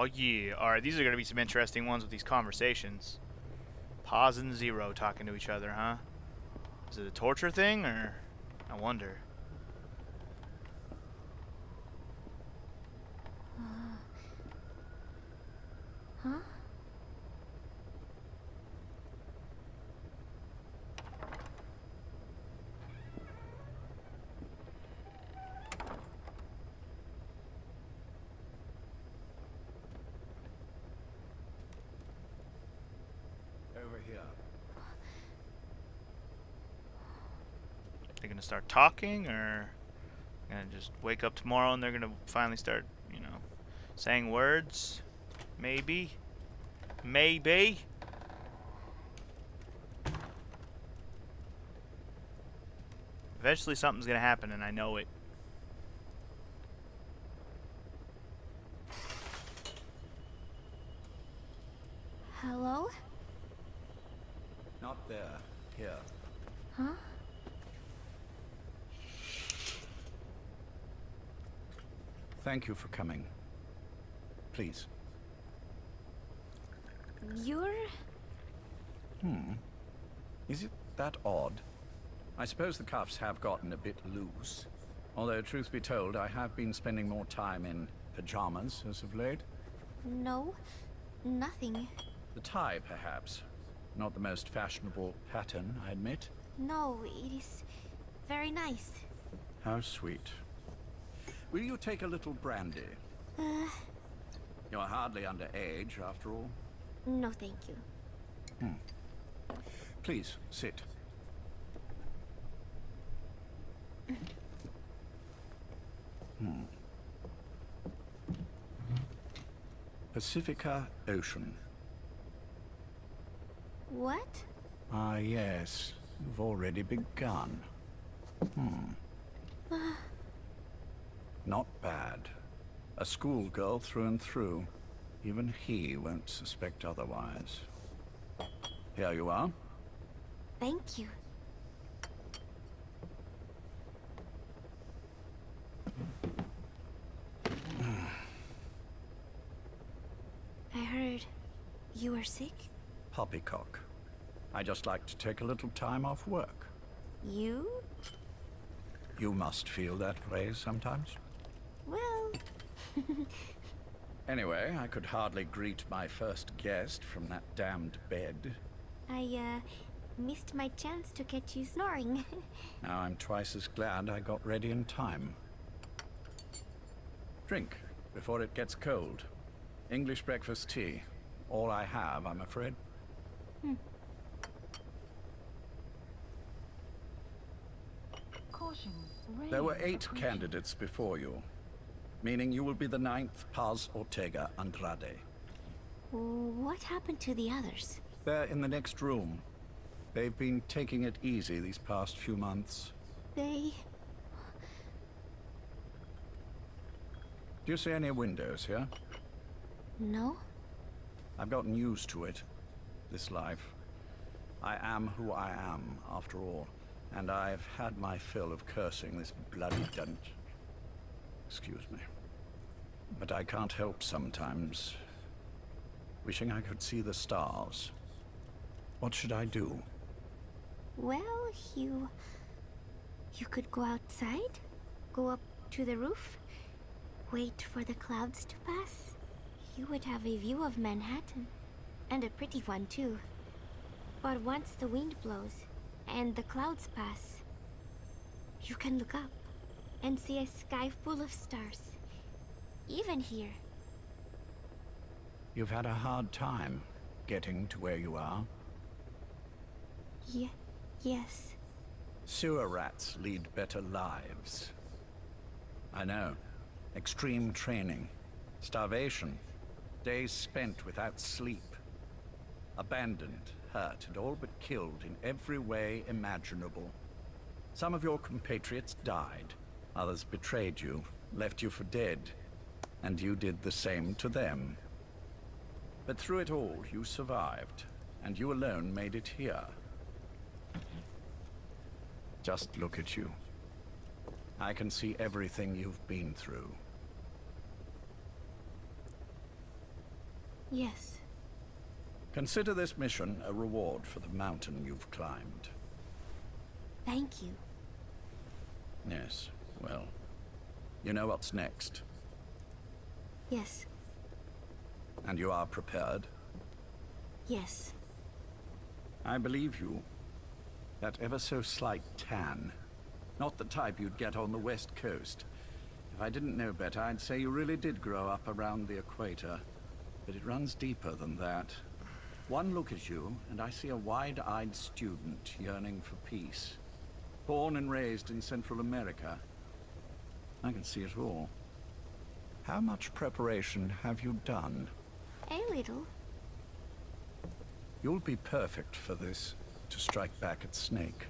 Oh yeah. Alright, these are going to be some interesting ones with these conversations. Pause and Zero talking to each other, huh? Is it a torture thing, or... I wonder. Huh? Over here. They're going to start talking, or... Gonna just wake up tomorrow and they're going to finally start, you know, saying words? Maybe? Maybe? Eventually something's going to happen, and I know it. Hello? Not there. Here. Huh? Thank you for coming. Please. You're... Is it that odd? I suppose the cuffs have gotten a bit loose. Although, truth be told, I have been spending more time in pajamas as of late. No, nothing. The tie, perhaps. Not the most fashionable pattern, I admit. No, it is very nice. How sweet. Will you take a little brandy? You're hardly underage, after all. No, thank you. Please, sit. Pacifica Ocean. What? Ah, yes. You've already begun. Not bad. A schoolgirl through and through. Even he won't suspect otherwise. Here you are. Thank you. I heard you were sick? Poppycock. I just like to take a little time off work. You? You must feel that way sometimes. Well... Anyway, I could hardly greet my first guest from that damned bed. I, missed my chance to catch you snoring. Now I'm twice as glad I got ready in time. Drink, before it gets cold. English breakfast tea. All I have, I'm afraid. Caution. There were 8 candidates before you, meaning you will be the 9th Paz Ortega Andrade. What happened to the others? They're in the next room. They've been taking it easy these past few months. They... Do you see any windows here? No? I've gotten used to it, this life. I am who I am, after all, and I've had my fill of cursing this bloody dunce. Excuse me. But I can't help sometimes wishing I could see the stars. What should I do? Well, you could go outside, go up to the roof, wait for the clouds to pass. You would have a view of Manhattan, and a pretty one too. But once the wind blows, and the clouds pass, you can look up and see a sky full of stars. Even here. You've had a hard time getting to where you are. Yes. Sewer rats lead better lives. I know. Extreme training, starvation, days spent without sleep, abandoned, hurt, and all but killed in every way imaginable. Some of your compatriots died, others betrayed you, left you for dead, and you did the same to them. But through it all, you survived, and you alone made it here. Just look at you. I can see everything you've been through. Yes. Consider this mission a reward for the mountain you've climbed. Thank you. Yes, well, you know what's next. Yes. And you are prepared? Yes. I believe you. That ever so slight tan. Not the type you'd get on the West Coast. If I didn't know better, I'd say you really did grow up around the equator. But it runs deeper than that. One look at you, and I see a wide-eyed student yearning for peace. Born and raised in Central America. I can see it all. How much preparation have you done? A little. You'll be perfect for this, to strike back at Snake.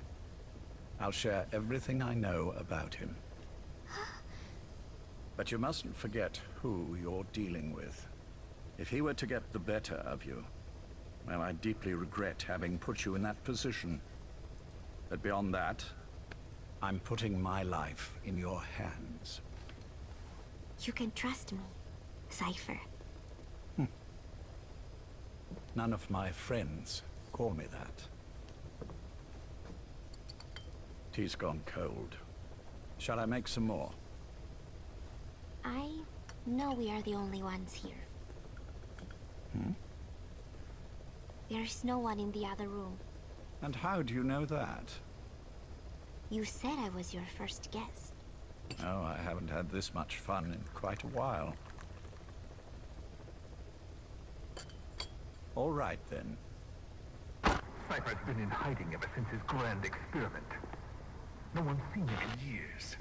I'll share everything I know about him. But you mustn't forget who you're dealing with. If he were to get the better of you, well, I deeply regret having put you in that position. But beyond that, I'm putting my life in your hands. You can trust me, Cypher. None of my friends call me that. Tea's gone cold. Shall I make some more? I know we are the only ones here. There's no one in the other room. And how do you know that? You said I was your first guest. Oh, I haven't had this much fun in quite a while. All right, then. Cypher's been in hiding ever since his grand experiment. No one's seen him in years.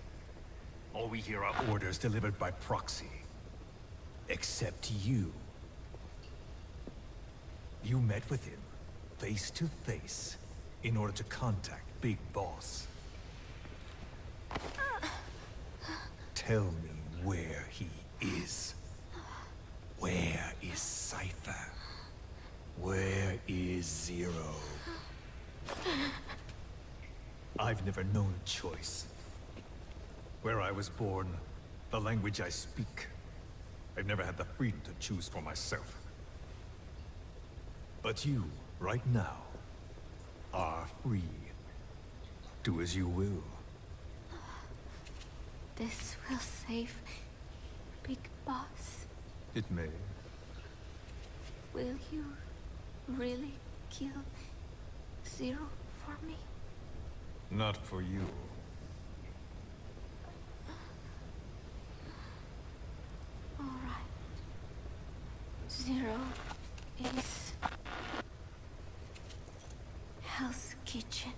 All we hear are orders delivered by proxy. Except you. You met with him, face to face, in order to contact Big Boss. Tell me where he is. Where is Cypher? Where is Zero? I've never known choice. Where I was born, the language I speak. I've never had the freedom to choose for myself. But you, right now, are free. Do as you will. This will save Big Boss. It may. Will you really kill Zero for me? Not for you. All right. Zero is Hell's Kitchen,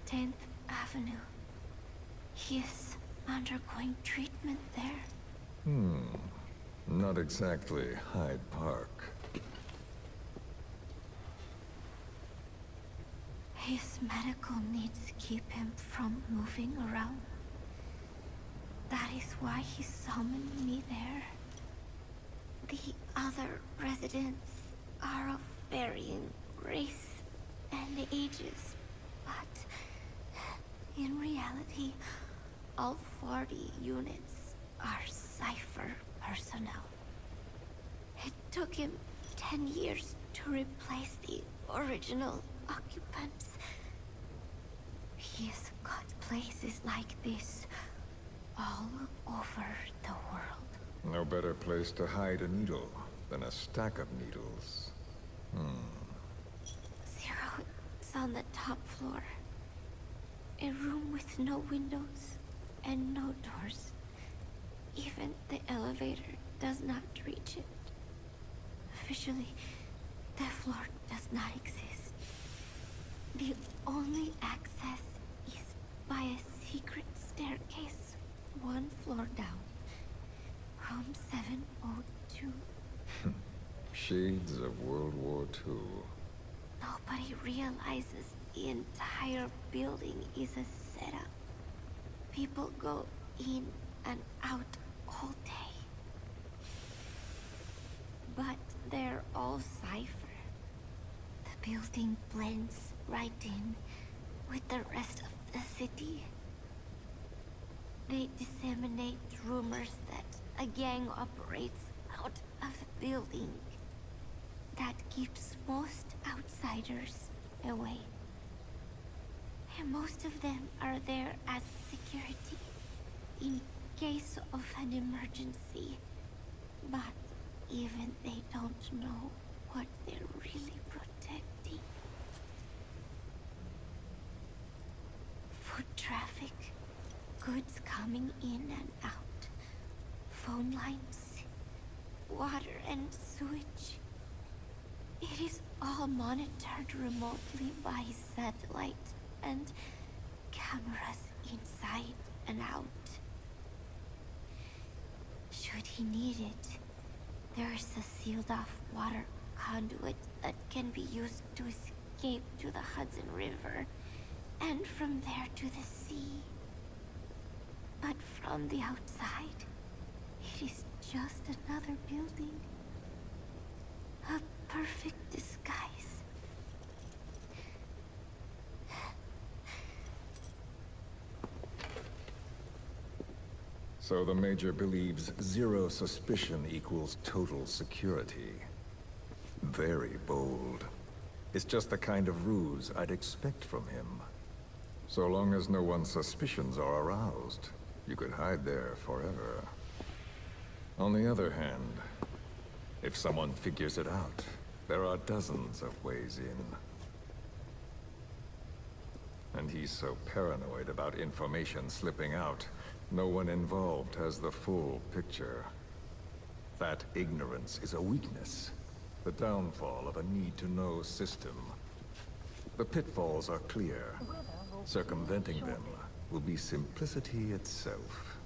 10th Avenue. He is undergoing treatment there. Not exactly Hyde Park. His medical needs keep him from moving around. That is why he summoned me there. The other residents are of varying race and ages, but in reality, all 40 units are Cypher personnel. It took him 10 years to replace the original occupants. He's got places like this all over the world. No better place to hide a needle than a stack of needles. Zero is on the top floor. A room with no windows and no doors. Even the elevator does not reach it. Officially, the floor does not exist. The only access is by a secret staircase, one floor down. Room 702. Shades of World War II. Nobody realizes the entire building is a setup. People go in and out all day. But they're all Cypher. The building blends right in with the rest of the city. They disseminate rumors that a gang operates out of the building that keeps most outsiders away. And most of them are there as security in case of an emergency. But even they don't know what they're really protecting. Foot traffic, goods coming in and out, phone lines, water and sewage. It is all monitored remotely by satellite and cameras inside and out. Should he need it, there's a sealed-off water conduit that can be used to escape to the Hudson River, and from there to the sea. But from the outside, it is just another building. A perfect disguise. So the Major believes zero suspicion equals total security. Very bold. It's just the kind of ruse I'd expect from him. So long as no one's suspicions are aroused, you could hide there forever. On the other hand, if someone figures it out, there are dozens of ways in. And he's so paranoid about information slipping out, no one involved has the full picture. That ignorance is a weakness, the downfall of a need-to-know system. The pitfalls are clear. Circumventing them will be simplicity itself.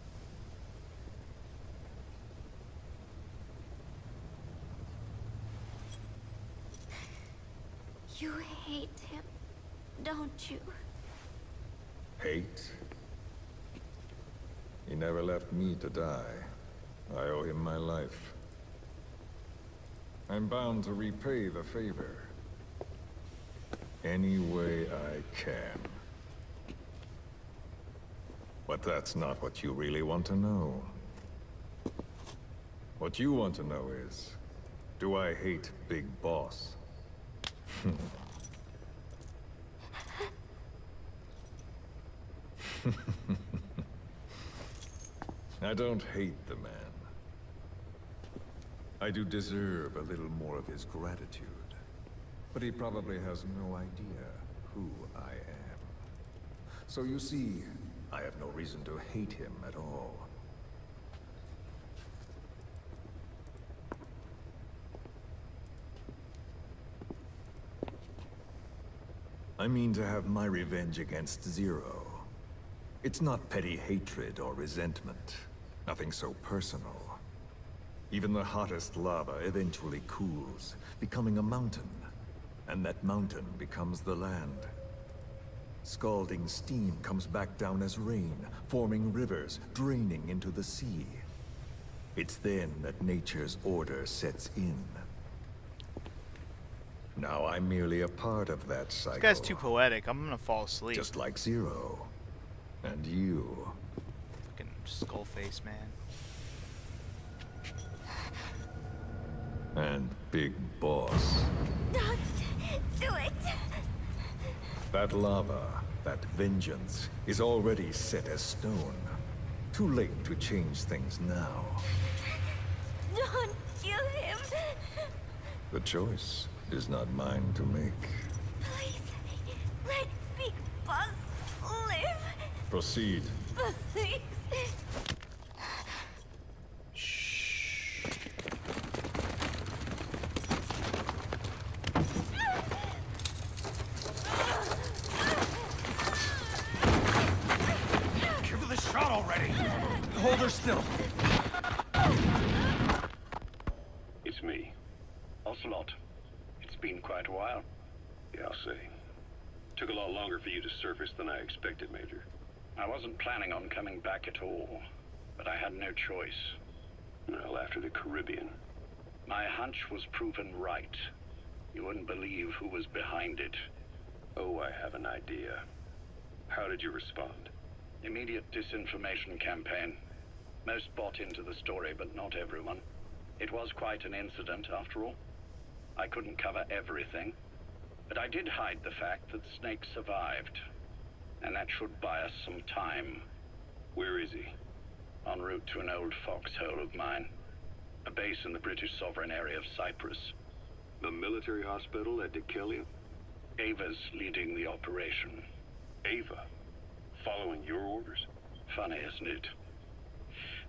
You hate him, don't you? Hate? He never left me to die. I owe him my life. I'm bound to repay the favor. Any way I can. But that's not what you really want to know. What you want to know is, do I hate Big Boss? I don't hate the man. I do deserve a little more of his gratitude. But he probably has no idea who I am. So you see, I have no reason to hate him at all. I mean to have my revenge against Zero. It's not petty hatred or resentment. Nothing so personal. Even the hottest lava eventually cools, becoming a mountain. And that mountain becomes the land. Scalding steam comes back down as rain, forming rivers, draining into the sea. It's then that nature's order sets in. Now I'm merely a part of that cycle. This guy's too poetic. I'm gonna fall asleep. Just like Zero. And you. Fucking skull face, man. And Big Boss. Don't do it! That lava, that vengeance, is already set as stone. Too late to change things now. Don't kill him! The choice is not mine to make. Please, let Big Boss live! Proceed. Please! Give her the shot already! Hold her still! It's me, Ocelot. It's been quite a while. Yeah, I'll say. Took a lot longer for you to surface than I expected, Major. I wasn't planning on coming back at all, but I had no choice. Well, after the Caribbean. My hunch was proven right. You wouldn't believe who was behind it. Oh, I have an idea. How did you respond? Immediate disinformation campaign. Most bought into the story, but not everyone. It was quite an incident, after all. I couldn't cover everything, but I did hide the fact that Snake survived, and that should buy us some time. Where is he? En route to an old foxhole of mine. A base in the British sovereign area of Cyprus. The military hospital at Dekelia? Ava's leading the operation. Ava? Following your orders? Funny, isn't it?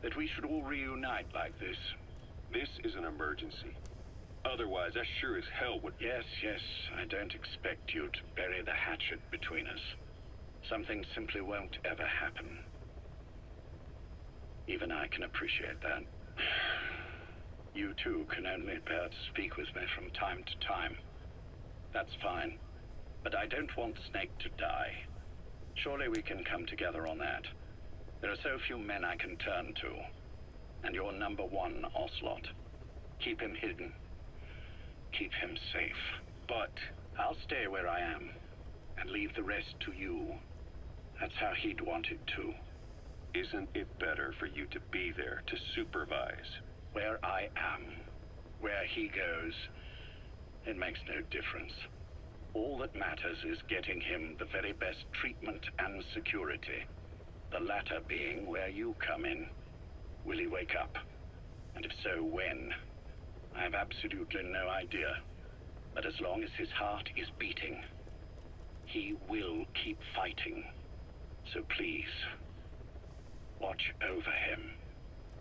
That we should all reunite like this. This is an emergency. Otherwise, I sure as hell would... Yes, I don't expect you to bury the hatchet between us. Something simply won't ever happen. Even I can appreciate that. You too can only bear to speak with me from time to time. That's fine. But I don't want Snake to die. Surely we can come together on that. There are so few men I can turn to. And you're number one, Ocelot. Keep him hidden. Keep him safe. But I'll stay where I am and leave the rest to you. That's how he'd want it too. Isn't it better for you to be there to supervise? Where I am, where he goes, it makes no difference. All that matters is getting him the very best treatment and security. The latter being where you come in. Will he wake up? And if so, when? I have absolutely no idea. But as long as his heart is beating, he will keep fighting. So please, watch over him.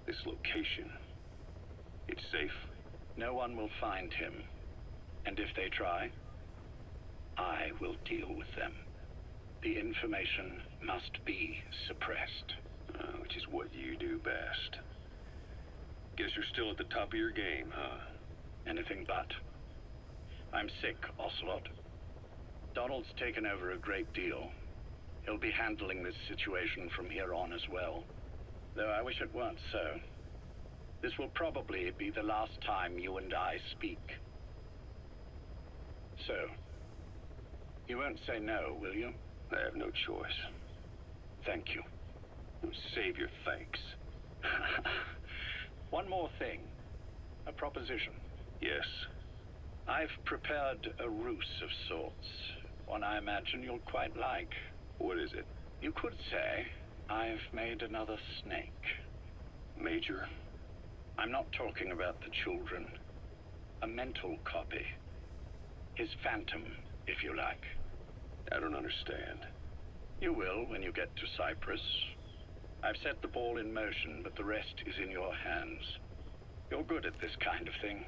This location, it's safe? No one will find him. And if they try, I will deal with them. The information must be suppressed. Which is what you do best. Guess you're still at the top of your game, huh? Anything but. I'm sick, Ocelot. Donald's taken over a great deal. He'll be handling this situation from here on as well. Though I wish it weren't so. This will probably be the last time you and I speak. So, you won't say no, will you? I have no choice. Thank you. Save your thanks. One more thing. A proposition. Yes. I've prepared a ruse of sorts. One I imagine you'll quite like. What is it? You could say I've made another Snake. Major? I'm not talking about the children. A mental copy. His phantom, if you like. I don't understand. You will when you get to Cyprus. I've set the ball in motion, but the rest is in your hands. You're good at this kind of thing.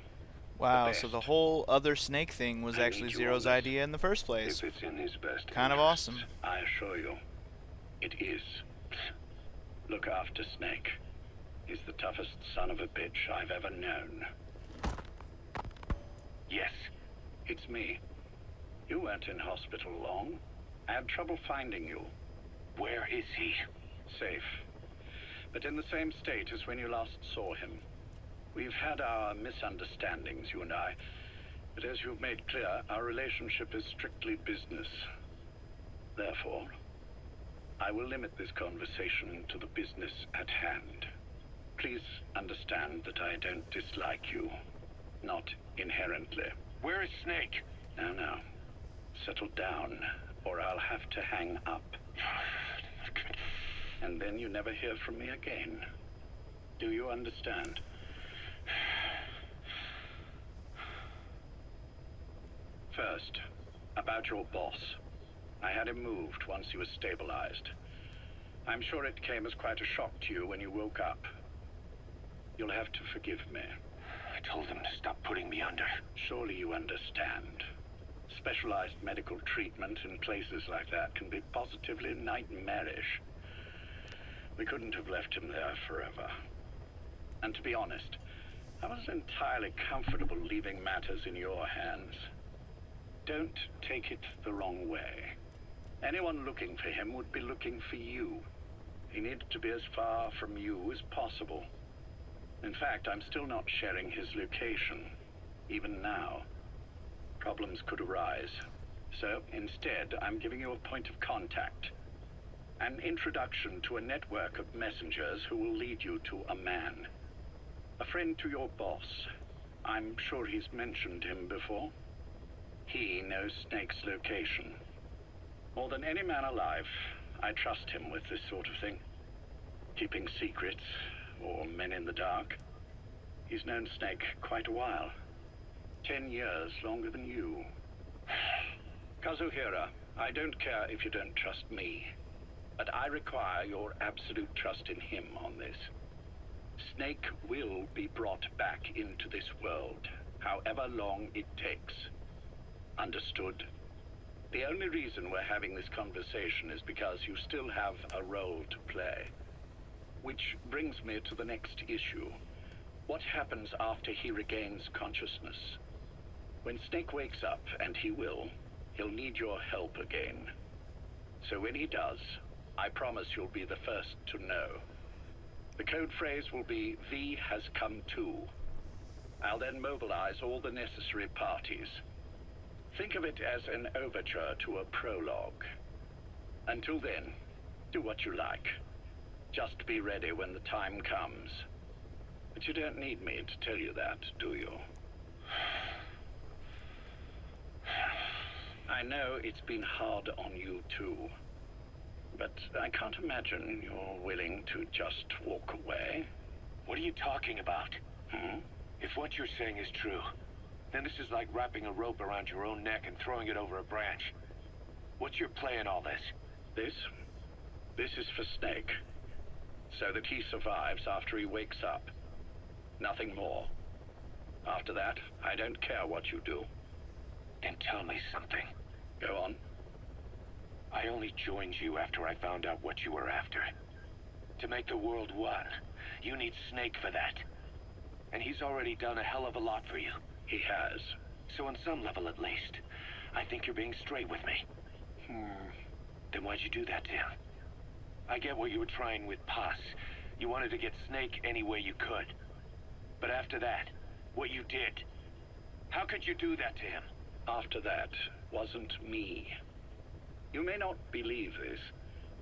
Wow, so the whole other Snake thing was I actually need you Zero's on this. idea in the first place. If it's in his best Kind of interests. awesome. I assure you, it is. Look after Snake. He's the toughest son of a bitch I've ever known. Yes, it's me. You weren't in hospital long. I had trouble finding you. Where is he? Safe. But in the same state as when you last saw him. We've had our misunderstandings, you and I. But as you've made clear, our relationship is strictly business. Therefore, I will limit this conversation to the business at hand. Please understand that I don't dislike you. Not inherently. Where is Snake? Now. Settle down, or I'll have to hang up. And then you never hear from me again. Do you understand? First, about your boss. I had him moved once he was stabilized. I'm sure it came as quite a shock to you when you woke up. You'll have to forgive me. I told him to stop putting me under. Surely you understand. Specialized medical treatment in places like that can be positively nightmarish. We couldn't have left him there forever. And to be honest, I wasn't entirely comfortable leaving matters in your hands. Don't take it the wrong way. Anyone looking for him would be looking for you. He needed to be as far from you as possible. In fact, I'm still not sharing his location, even now. Problems could arise. So instead, I'm giving you a point of contact. An introduction to a network of messengers who will lead you to a man. A friend to your boss. I'm sure he's mentioned him before. He knows Snake's location. More than any man alive, I trust him with this sort of thing. Keeping secrets, or men in the dark. He's known Snake quite a while. 10 years longer than you. Kazuhira, I don't care if you don't trust me, but I require your absolute trust in him on this. Snake will be brought back into this world, however long it takes. Understood? The only reason we're having this conversation is because you still have a role to play. Which brings me to the next issue. What happens after he regains consciousness? When Snake wakes up, and he will, he'll need your help again. So when he does, I promise you'll be the first to know. The code phrase will be, V has come to. I'll then mobilize all the necessary parties. Think of it as an overture to a prologue. Until then, do what you like. Just be ready when the time comes. But you don't need me to tell you that, do you? I know it's been hard on you too. But I can't imagine you're willing to just walk away. What are you talking about? If what you're saying is true, then this is like wrapping a rope around your own neck and throwing it over a branch. What's your play in all this? This is for Snake. So that he survives after he wakes up. Nothing more. After that, I don't care what you do. Then tell me something. Go on. I only joined you after I found out what you were after. To make the world one, you need Snake for that. And he's already done a hell of a lot for you. He has. So on some level at least, I think you're being straight with me. Then why'd you do that to him? I get what you were trying with Paz. You wanted to get Snake any way you could. But after that, what you did, how could you do that to him? After that wasn't me. You may not believe this,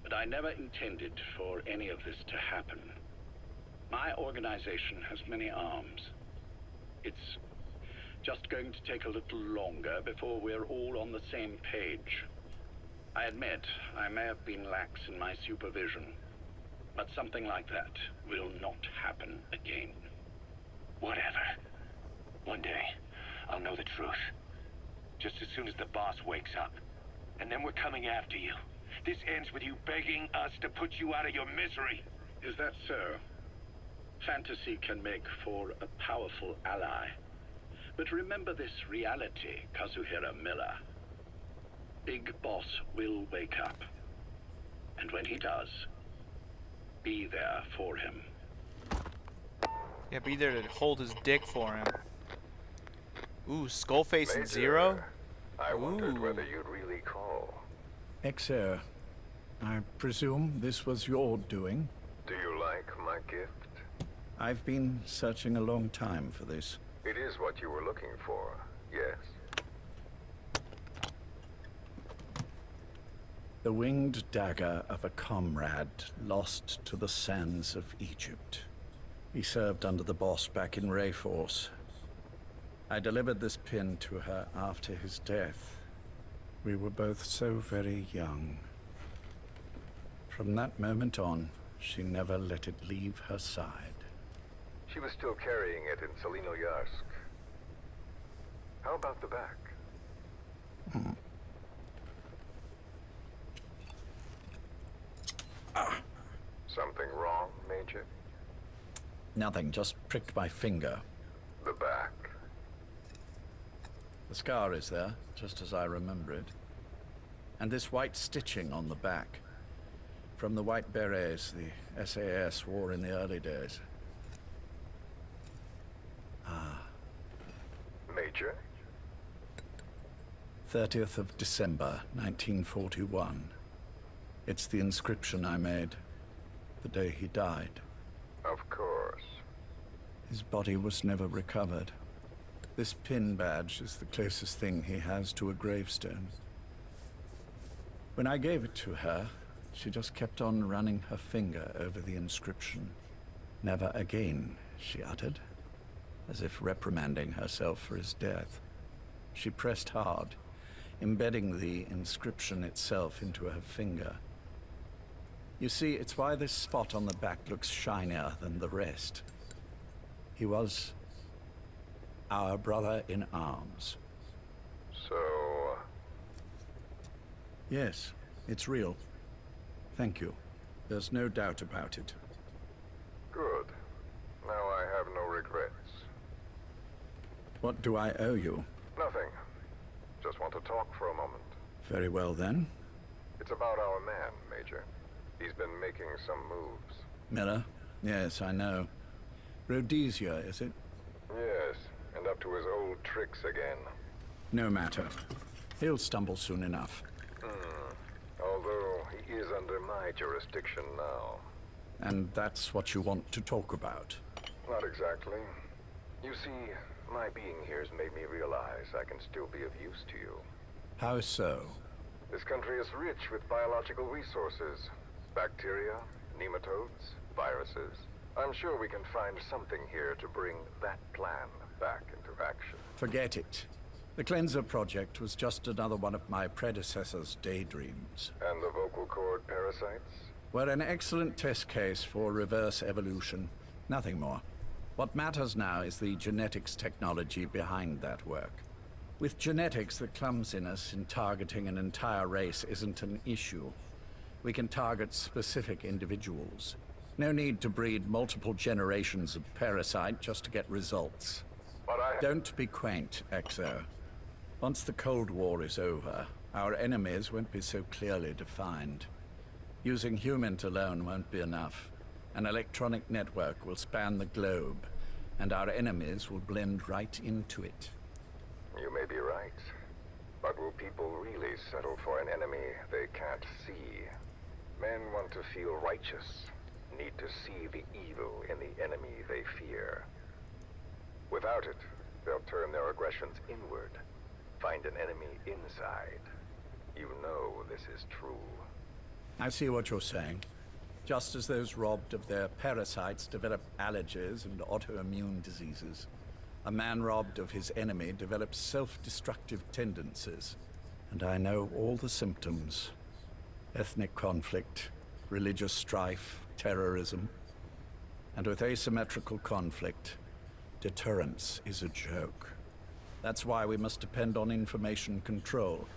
but I never intended for any of this to happen. My organization has many arms. It's just going to take a little longer before we're all on the same page. I admit I may have been lax in my supervision, but something like that will not happen again. Whatever. One day, I'll know the truth. Just as soon as the boss wakes up. And then we're coming after you. This ends with you begging us to put you out of your misery. Is that so? Fantasy can make for a powerful ally. But remember this reality, Kazuhira Miller. Big Boss will wake up. And when he does, be there for him. Yeah, be there to hold his dick for him. Ooh, Skullface and Zero? I wondered Ooh. whether you'd really call. Exer, I presume this was your doing? Do you like my gift? I've been searching a long time for this. It is what you were looking for, yes. The winged dagger of a comrade lost to the sands of Egypt. He served under the boss back in Rayforce. I delivered this pin to her after his death. We were both so very young. From that moment on, she never let it leave her side. She was still carrying it in Selinoyarsk. How about the back? Something wrong, Major? Nothing, just pricked my finger. The back. The scar is there, just as I remember it. And this white stitching on the back. From the white berets the SAS wore in the early days. Major? 30th of December, 1941. It's the inscription I made the day he died. Of course. His body was never recovered. This pin badge is the closest thing he has to a gravestone. When I gave it to her, she just kept on running her finger over the inscription. Never again she uttered, as if reprimanding herself for his death. She pressed hard, embedding the inscription itself into her finger. You see, it's why this spot on the back looks shinier than the rest. He was our brother in arms. So... Yes, it's real. Thank you. There's no doubt about it. good. Now I have no regrets. What do I owe you? Nothing. Just want to talk for a moment. Very well, then. It's about our man, Major. He's been making some moves. Miller? Yes, I know. Rhodesia, is it? Yes, and up to his old tricks again. No matter. He'll stumble soon enough. Although he is under my jurisdiction now. And that's what you want to talk about? Not exactly. You see, my being here's made me realize I can still be of use to you. How so? This country is rich with biological resources. Bacteria, nematodes, viruses. I'm sure we can find something here to bring that plan back into action. Forget it. The Cleanser Project was just another one of my predecessor's daydreams. And the vocal cord parasites? We're an excellent test case for reverse evolution. Nothing more. What matters now is the genetics technology behind that work. With genetics, the clumsiness in targeting an entire race isn't an issue. We can target specific individuals. No need to breed multiple generations of parasite just to get results. But Don't be quaint, Exo. Once the Cold War is over, our enemies won't be so clearly defined. Using humans alone won't be enough. An electronic network will span the globe, and our enemies will blend right into it. You may be right. But will people really settle for an enemy they can't see? Men want to feel righteous, need to see the evil in the enemy they fear. Without it, they'll turn their aggressions inward, find an enemy inside. You know this is true. I see what you're saying. Just as those robbed of their parasites develop allergies and autoimmune diseases, a man robbed of his enemy develops self-destructive tendencies. And I know all the symptoms. Ethnic conflict, religious strife, terrorism. And with asymmetrical conflict, deterrence is a joke. That's why we must depend on information control.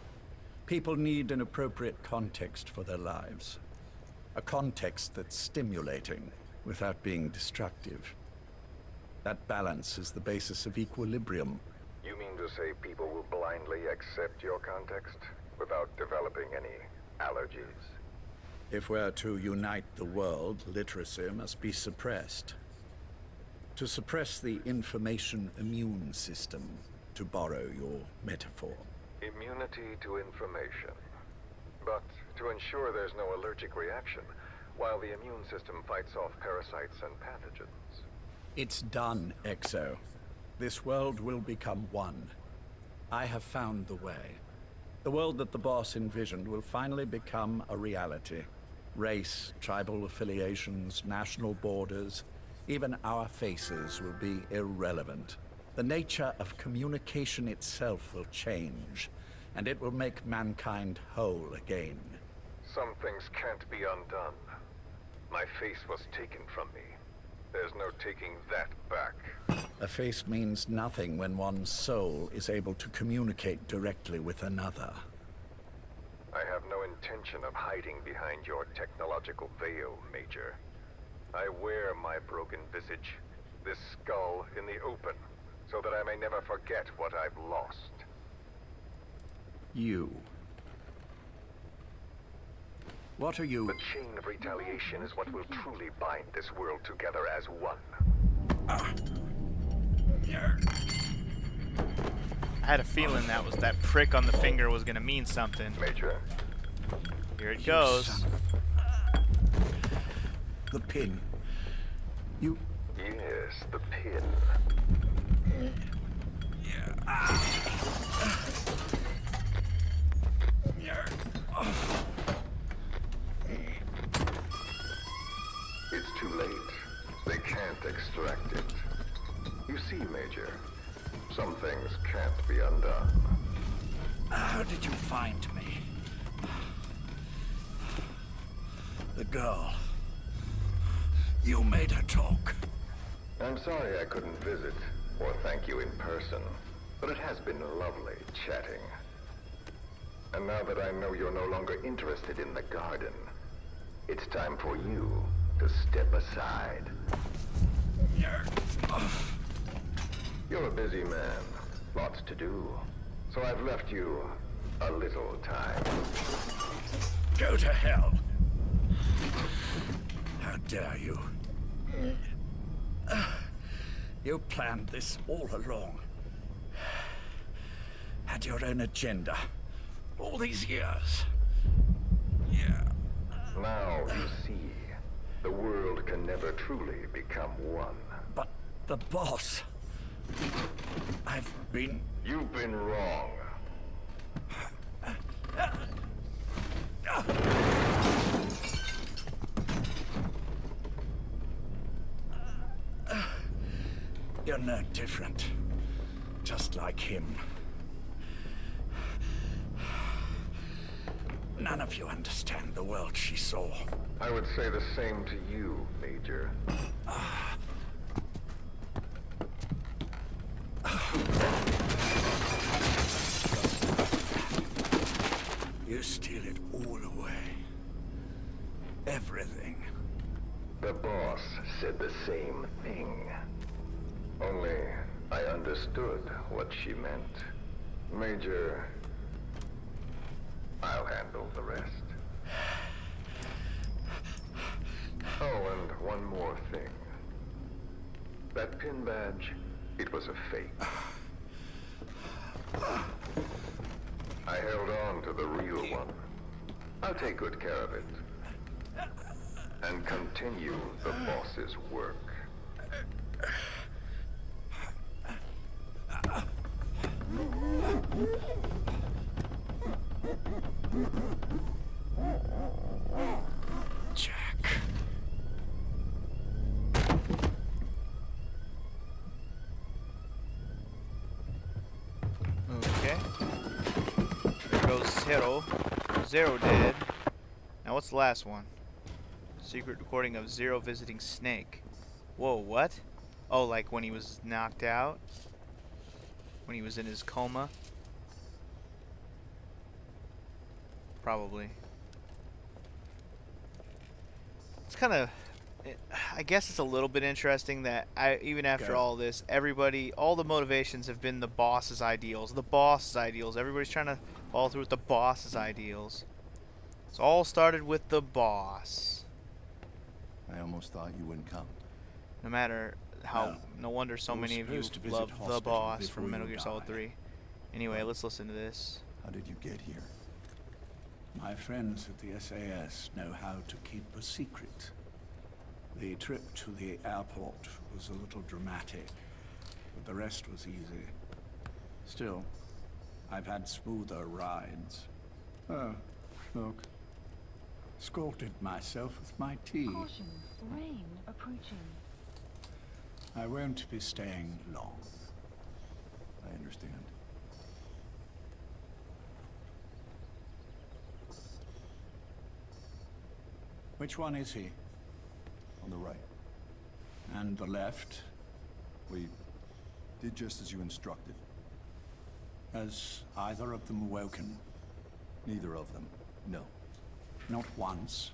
People need an appropriate context for their lives. A context that's stimulating without being destructive. That balance is the basis of equilibrium. You mean to say people will blindly accept your context without developing any allergies? If we're to unite the world, literacy must be suppressed. To suppress the information immune system, to borrow your metaphor. Immunity to information. But to ensure there's no allergic reaction, while the immune system fights off parasites and pathogens. It's done, Exo. This world will become one. I have found the way. The world that the boss envisioned will finally become a reality. Race, tribal affiliations, national borders, even our faces will be irrelevant. The nature of communication itself will change, and it will make mankind whole again. Some things can't be undone. My face was taken from me. There's no taking that back. A face means nothing when one's soul is able to communicate directly with another. I have no intention of hiding behind your technological veil, Major. I wear my broken visage, this skull, in the open, so that I may never forget what I've lost. You. What are you? The chain of retaliation is what will truly bind this world together as one. I had a feeling that prick on the finger was gonna mean something. Major. Here it goes. Son of the pin. You... Yes, the pin. It's too late. They can't extract it. Some things can't be undone. How did you find me? The girl. You made her talk. I'm sorry I couldn't visit or thank you in person, but it has been lovely chatting. And now that I know you're no longer interested in the garden, it's time for you to step aside. You're a busy man, lots to do, so I've left you a little time. Go to hell. How dare you? You planned this all along. Had your own agenda. All these years. Yeah. Now you see, the world can never truly become one. But the boss... You've been wrong. You're no different. Just like him. None of you understand the world she saw. I would say the same to you, Major. You steal it all away. Everything. The boss said the same thing. Only I understood what she meant. Major, I'll handle the rest. Oh, and one more thing. That pin badge, it was a fake. I held on to the real one. I'll take good care of it. And continue the boss's work. Jack. Okay. There goes Zero. Zero dead. Now what's the last one? Secret recording of Zero visiting Snake. Whoa, what? Oh, like when he was knocked out? When he was in his coma? Probably. It's kind of... I guess it's a little bit interesting that even after all this, everybody, all the motivations have been the boss's ideals. The boss's ideals. Everybody's trying to follow through with the boss's ideals. It's all started with the boss. I almost thought you wouldn't come. No matter how... No wonder so I was many of you supposed to visit love the hospital boss before from Metal you Gear Solid died. 3. Anyway, let's listen to this. How did you get here? My friends at the SAS know how to keep a secret. The trip to the airport was a little dramatic, but the rest was easy. Still, I've had smoother rides. Oh, look. Scalded myself with my tea. Caution, rain approaching. I won't be staying long. I understand. Which one is he? On the right. And the left? We did just as you instructed. Has either of them awoken? Neither of them. No. Not once.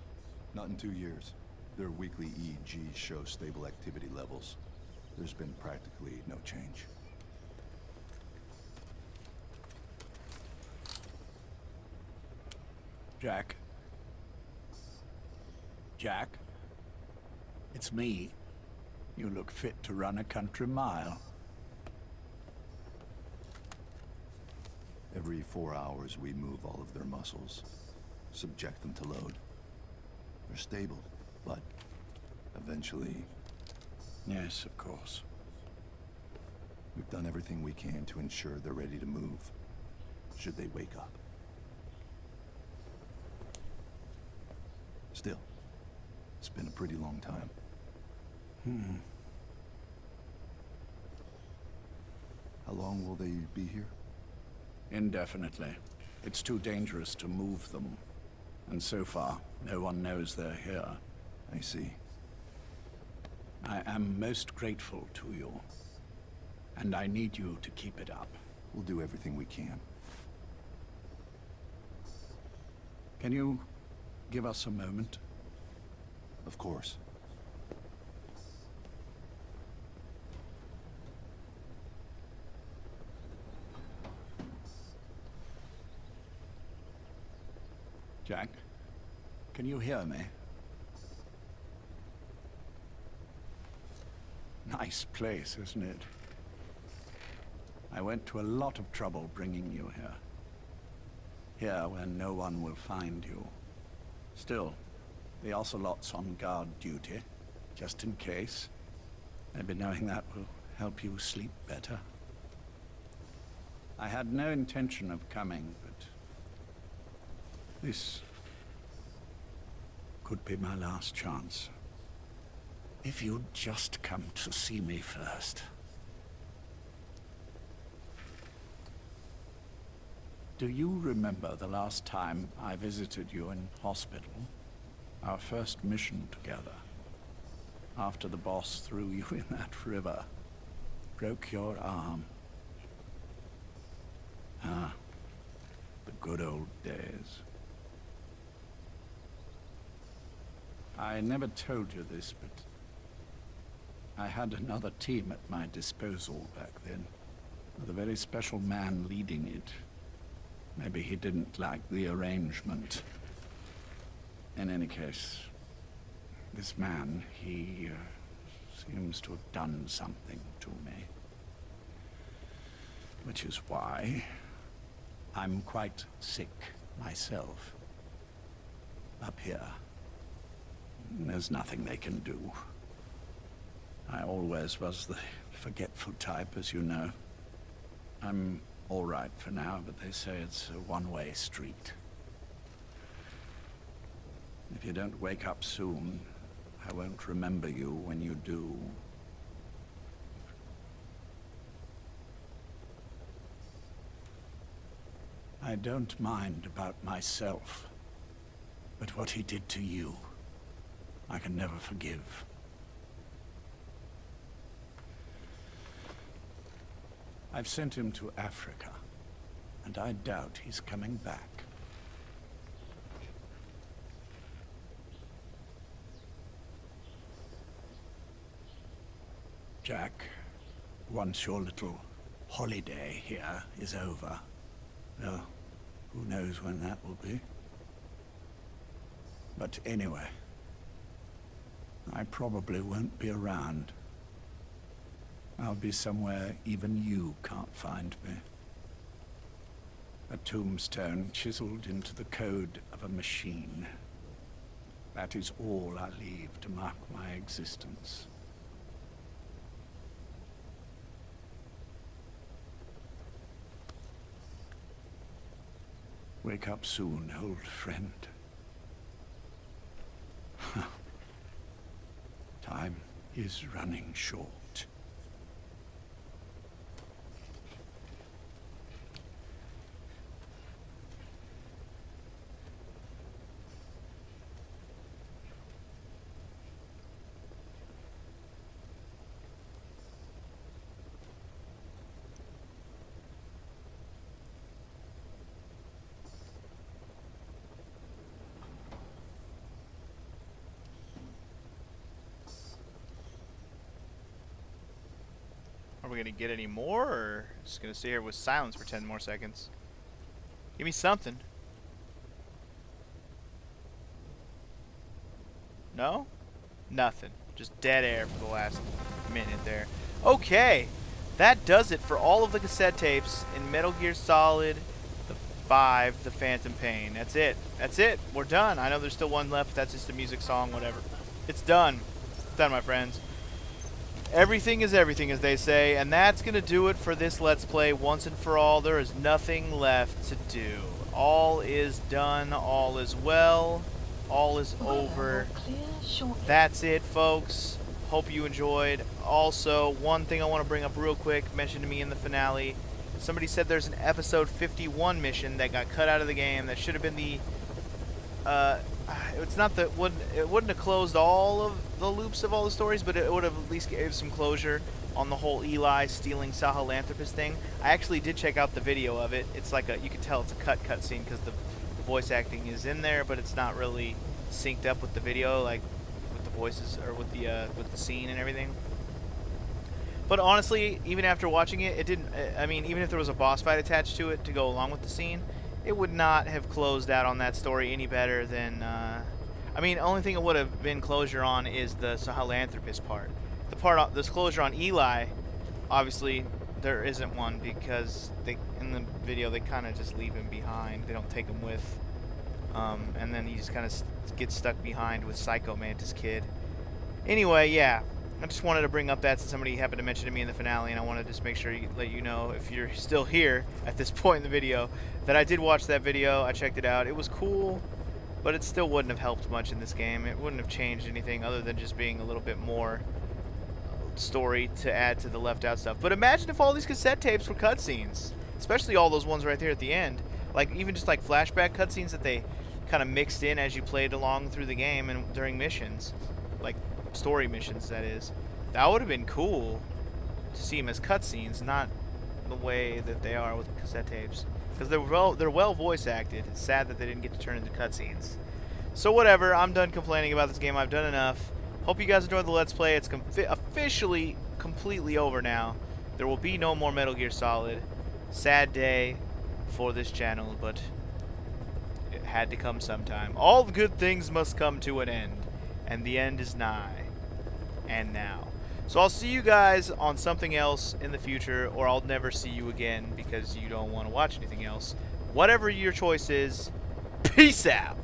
Not in 2 years. Their weekly EEGs show stable activity levels. There's been practically no change. Jack? Jack? It's me. You look fit to run a country mile. Every 4 hours, we move all of their muscles, subject them to load. They're stable, but eventually... Yes, of course. We've done everything we can to ensure they're ready to move, should they wake up. Still, it's been a pretty long time. How long will they be here? Indefinitely. It's too dangerous to move them. And so far, no one knows they're here. I see. I am most grateful to you. And I need you to keep it up. We'll do everything we can. Can you give us a moment? Of course. Jack, can you hear me? Nice place, isn't it? I went to a lot of trouble bringing you here. Here where no one will find you. Still, the Ocelot's on guard duty, just in case. Maybe knowing that will help you sleep better. I had no intention of coming, but this could be my last chance. If you'd just come to see me first. Do you remember the last time I visited you in hospital? Our first mission together. After the boss threw you in that river. Broke your arm. Ah, the good old days. I never told you this, but I had another team at my disposal back then, with a very special man leading it. Maybe he didn't like the arrangement. In any case, this man, he seems to have done something to me. Which is why I'm quite sick myself. Up here. There's nothing they can do. I always was the forgetful type, as you know. I'm all right for now, but they say it's a one-way street. If you don't wake up soon, I won't remember you when you do. I don't mind about myself, but what he did to you, I can never forgive. I've sent him to Africa, and I doubt he's coming back. Jack, once your little holiday here is over, well, who knows when that will be? But anyway, I probably won't be around. I'll be somewhere even you can't find me. A tombstone chiseled into the code of a machine. That is all I leave to mark my existence. Wake up soon, old friend. Time is running short. Are we gonna get any more, or just gonna sit here with silence for 10 more seconds? Give me something. No? Nothing. Just dead air for the last minute there. Okay, that does it for all of the cassette tapes in Metal Gear Solid the 5, The Phantom Pain. That's it. That's it. We're done. I know there's still one left. That's just a music song, whatever. It's done. It's done, my friends. Everything is everything, as they say, and that's going to do it for this Let's Play once and for all. There is nothing left to do. All is done, all is well, all is over. That's it, folks. Hope you enjoyed. Also, one thing I want to bring up real quick, mentioned to me in the finale. Somebody said there's an episode 51 mission that got cut out of the game that should have been the it's not that it wouldn't have closed all of the loops of all the stories, but it would have at least gave some closure on the whole Eli stealing Sahelanthropus thing. I actually did check out the video of it. It's like you can tell it's a cut scene because the voice acting is in there, but it's not really synced up with the video, like with the voices or with the scene and everything. But honestly, even after watching it, it didn't. I mean, even if there was a boss fight attached to it to go along with the scene, it would not have closed out on that story any better than. I mean, the only thing it would have been closure on is the Sahelanthropus part. The part, this closure on Eli, obviously there isn't one because in the video they kind of just leave him behind. They don't take him with, and then he just kind of gets stuck behind with Psycho Mantis Kid. Anyway, yeah. I just wanted to bring up that since somebody happened to mention to me in the finale, and I want to just make sure let you know, if you're still here at this point in the video, that I did watch that video. I checked it out. It was cool, but it still wouldn't have helped much in this game. It wouldn't have changed anything other than just being a little bit more story to add to the left out stuff. But imagine if all these cassette tapes were cutscenes, especially all those ones right there at the end. Like even just like flashback cutscenes that they kind of mixed in as you played along through the game and during missions. Like story missions, that is. That would have been cool to see them as cutscenes, not the way that they are with cassette tapes, because they're well voice acted. It's sad that they didn't get to turn into cutscenes. So whatever, I'm done complaining about this game. I've done enough. Hope you guys enjoyed the Let's Play. It's officially completely over now. There will be no more Metal Gear Solid. Sad day for this channel, but it had to come sometime. All the good things must come to an end, and the end is nigh. And now. So I'll see you guys on something else in the future, or I'll never see you again because you don't want to watch anything else. Whatever your choice is, peace out.